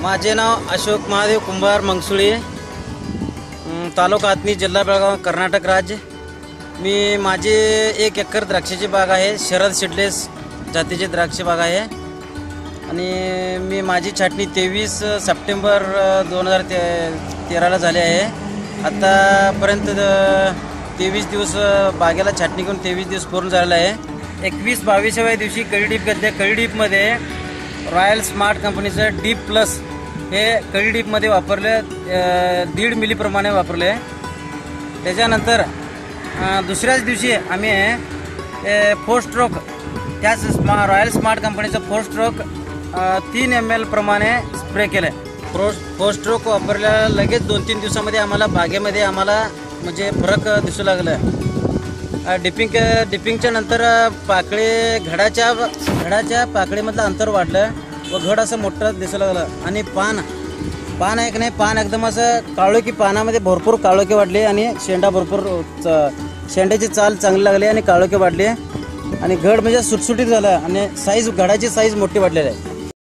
माझे नाव अशोक महादेव कुंभार मंगसुळी, तालुका आतनी, जिल्हा बेळगाव, कर्नाटक राज्य। मी माझे 1 एकर द्राक्षाची बाग आहे। शरद सीडलेस जातीची द्राक्ष बाग आहे आणि मी माझी छाटणी 23 सप्टेंबर 2013 ला झाली आहे। आतापर्यंत 23 दिवस बागेला छाटणी करून 23 दिवस पूर्ण झालेला आहे। 21-22व्या दिवशी कळी डीप घेतले। कळी डीपमध्ये रॉयल स्मार्ट कंपनीचं डीप प्लस हे कळी डीपमध्ये वापरले, 1.5 मिली प्रमाणे वापरले। त्याच्यानंतर दुसऱ्याच दिवशी आम्ही 4 स्ट्रोक त्याच रॉयल स्मार्ट कंपनीचं 4 स्ट्रोक 3 ml प्रमाणे स्प्रे केले। 4 स्ट्रोक वापरल्या लगेच 2-3 दिवसामध्ये आम्हाला बागेमध्ये म्हणजे फरक दिसू लागला। डिपिंगच्या नंतर पाकळी घडाच्या पाकळीमधलं अंतर वाढलं व घड असं मोठं दिसू लागलं आणि पान आहे की नाही, पान एकदम असं काळोखी, पानामध्ये भरपूर काळोखी वाढली आणि शेंड्याची चाल चांगली लागली आणि काळोखी वाढली आणि घड म्हणजे सुटसुटीत झालं आणि घडाची साईज मोठी वाढलेली आहे।